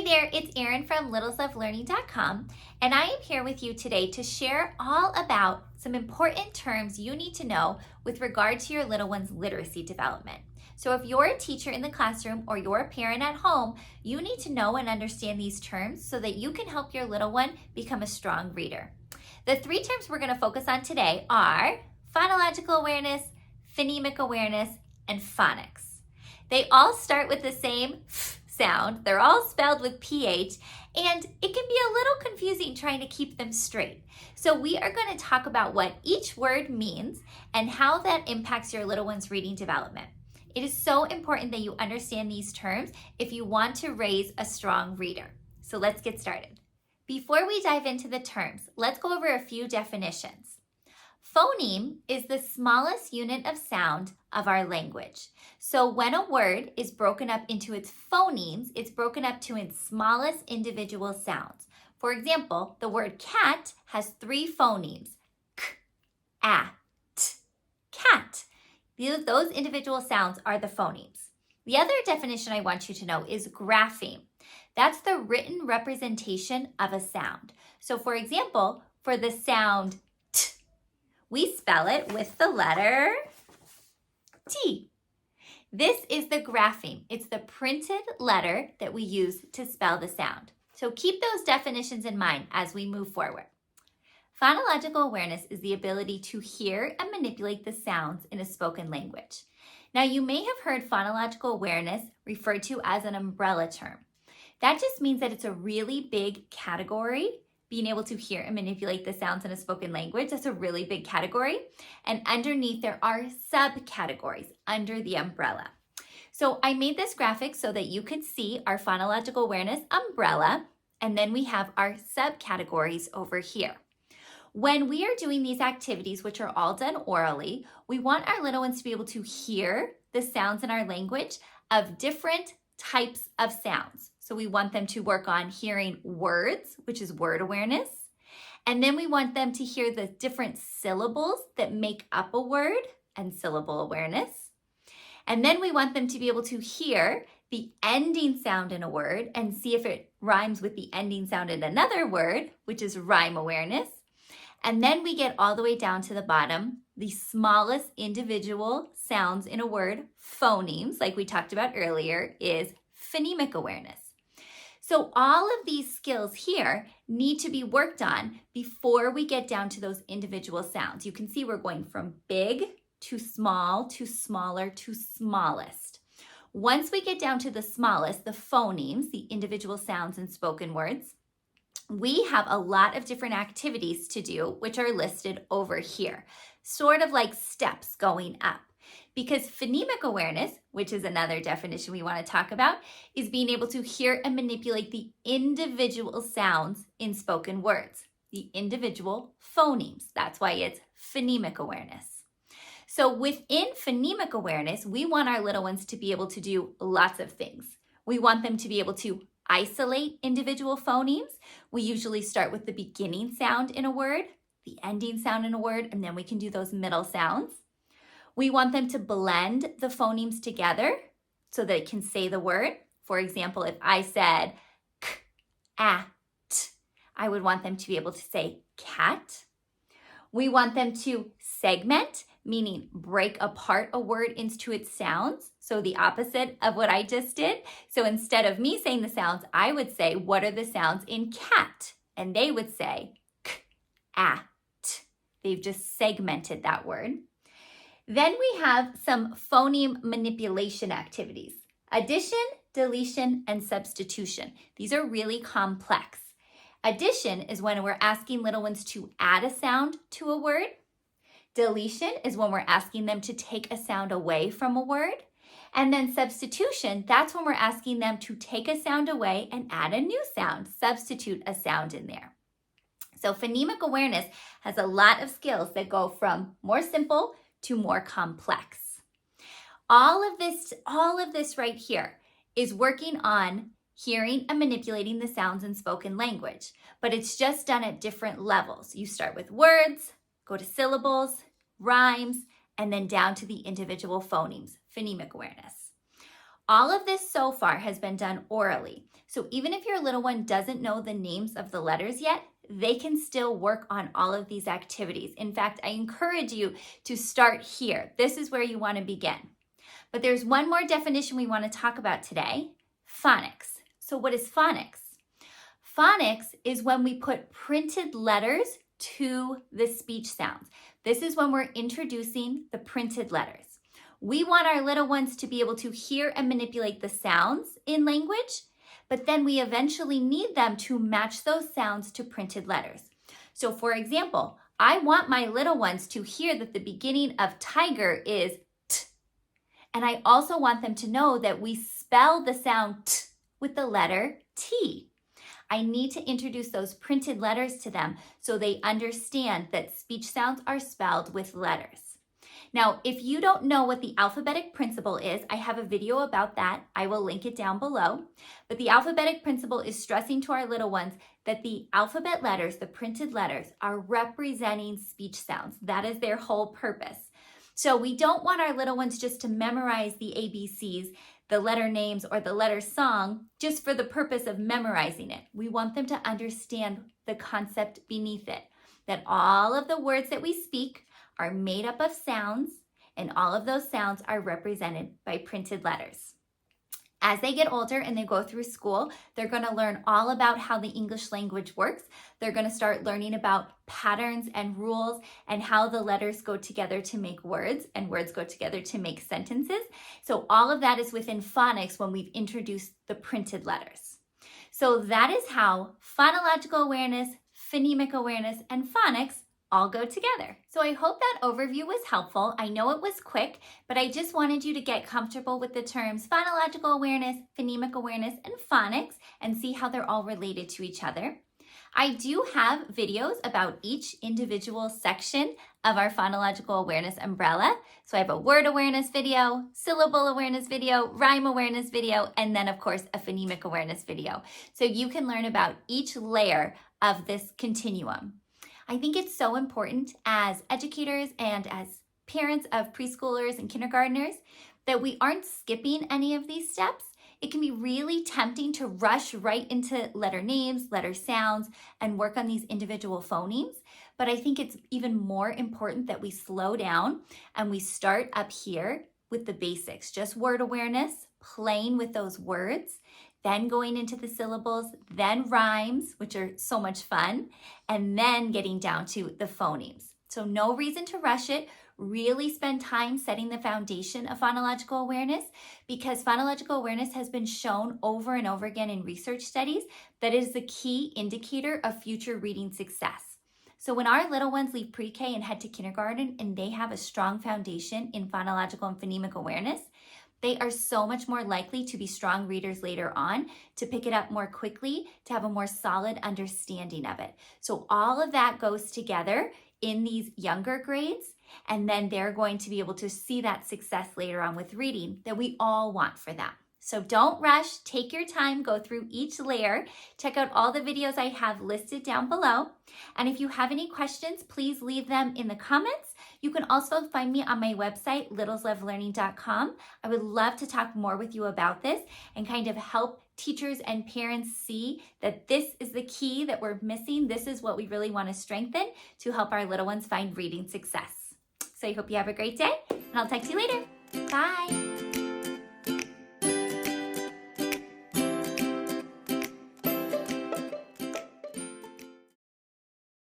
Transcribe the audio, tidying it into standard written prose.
there, it's Erin from littlesoflearning.com, and I am here with you today to share all about some important terms you need to know with regard to your little one's literacy development. So if you're a teacher in the classroom or you're a parent at home, you need to know and understand these terms so that you can help your little one become a strong reader. The three terms we're going to focus on today are phonological awareness, phonemic awareness, and phonics. They all start with the same sound. They're all spelled with PH, and it can be a little confusing trying to keep them straight. So we are going to talk about what each word means and how that impacts your little one's reading development. It is so important that you understand these terms if you want to raise a strong reader. So let's get started. Before we dive into the terms, let's go over a few definitions. Phoneme is the smallest unit of sound of our language. So when a word is broken up into its phonemes, it's broken up to its smallest individual sounds. For example, the word cat has 3 phonemes: k, a, t, cat. Those individual sounds are the phonemes. The other definition I want you to know is grapheme. That's the written representation of a sound. So for example, for the sound t, we spell it with the letter T. This is the grapheme. It's the printed letter that we use to spell the sound. So keep those definitions in mind as we move forward. Phonological awareness is the ability to hear and manipulate the sounds in a spoken language. Now, you may have heard phonological awareness referred to as an umbrella term. That just means that it's a really big category. Being able to hear and manipulate the sounds in a spoken language, that's a really big category. And underneath there are subcategories under the umbrella. So I made this graphic so that you could see our phonological awareness umbrella, and then we have our subcategories over here. When we are doing these activities, which are all done orally, we want our little ones to be able to hear the sounds in our language of different types of sounds. So we want them to work on hearing words, which is word awareness. And then we want them to hear the different syllables that make up a word, and syllable awareness. And then we want them to be able to hear the ending sound in a word and see if it rhymes with the ending sound in another word, which is rhyme awareness. And then we get all the way down to the bottom, the smallest individual sounds in a word, phonemes, like we talked about earlier, is phonemic awareness. So all of these skills here need to be worked on before we get down to those individual sounds. You can see we're going from big to small to smaller to smallest. Once we get down to the smallest, the phonemes, the individual sounds in spoken words, we have a lot of different activities to do, which are listed over here, sort of like steps going up. Because phonemic awareness, which is another definition we want to talk about, is being able to hear and manipulate the individual sounds in spoken words, the individual phonemes. That's why it's phonemic awareness. So within phonemic awareness, we want our little ones to be able to do lots of things. We want them to be able to isolate individual phonemes. We usually start with the beginning sound in a word, the ending sound in a word, and then we can do those middle sounds. We want them to blend the phonemes together so that it can say the word. For example, if I said k, a, t, I would want them to be able to say cat. We want them to segment, meaning break apart a word into its sounds. So the opposite of what I just did. So instead of me saying the sounds, I would say, what are the sounds in cat? And they would say k, a, t. They've just segmented that word. Then we have some phoneme manipulation activities: addition, deletion, and substitution. These are really complex. Addition is when we're asking little ones to add a sound to a word. Deletion is when we're asking them to take a sound away from a word. And then substitution, that's when we're asking them to take a sound away and add a new sound, substitute a sound in there. So phonemic awareness has a lot of skills that go from more simple to more complex. All of this right here is working on hearing and manipulating the sounds in spoken language, but it's just done at different levels. You start with words, go to syllables, rhymes, and then down to the individual phonemes, phonemic awareness. All of this so far has been done orally. So even if your little one doesn't know the names of the letters yet, they can still work on all of these activities. In fact, I encourage you to start here. This is where you want to begin. But there's one more definition we want to talk about today, phonics. So what is phonics? Phonics is when we put printed letters to the speech sounds. This is when we're introducing the printed letters. We want our little ones to be able to hear and manipulate the sounds in language, but then we eventually need them to match those sounds to printed letters. So for example, I want my little ones to hear that the beginning of tiger is T. And I also want them to know that we spell the sound T with the letter T. I need to introduce those printed letters to them so they understand that speech sounds are spelled with letters. Now, if you don't know what the alphabetic principle is, I have a video about that. I will link it down below. But the alphabetic principle is stressing to our little ones that the alphabet letters, the printed letters, are representing speech sounds. That is their whole purpose. So we don't want our little ones just to memorize the ABCs, the letter names, or the letter song just for the purpose of memorizing it. We want them to understand the concept beneath it, that all of the words that we speak are made up of sounds, and all of those sounds are represented by printed letters. As they get older and they go through school, they're going to learn all about how the English language works. They're going to start learning about patterns and rules and how the letters go together to make words and words go together to make sentences. So all of that is within phonics when we've introduced the printed letters. So that is how phonological awareness, phonemic awareness, and phonics all go together. So I hope that overview was helpful. I know it was quick, but I just wanted you to get comfortable with the terms phonological awareness, phonemic awareness, and phonics and see how they're all related to each other. I do have videos about each individual section of our phonological awareness umbrella. So I have a word awareness video, syllable awareness video, rhyme awareness video, and then of course a phonemic awareness video. So you can learn about each layer of this continuum. I think it's so important as educators and as parents of preschoolers and kindergartners that we aren't skipping any of these steps. It can be really tempting to rush right into letter names, letter sounds, and work on these individual phonemes. But I think it's even more important that we slow down and we start up here with the basics, just word awareness, playing with those words, then going into the syllables, then rhymes, which are so much fun, and then getting down to the phonemes. So no reason to rush it. Really spend time setting the foundation of phonological awareness, because phonological awareness has been shown over and over again in research studies that it is the key indicator of future reading success. So when our little ones leave pre-K and head to kindergarten and they have a strong foundation in phonological and phonemic awareness, they are so much more likely to be strong readers later on, to pick it up more quickly, to have a more solid understanding of it. So all of that goes together in these younger grades, and then they're going to be able to see that success later on with reading that we all want for them. So don't rush, take your time, go through each layer, check out all the videos I have listed down below. And if you have any questions, please leave them in the comments. You can also find me on my website, littleslovelearning.com. I would love to talk more with you about this and kind of help teachers and parents see that this is the key that we're missing. This is what we really want to strengthen to help our little ones find reading success. So I hope you have a great day, and I'll talk to you later. Bye.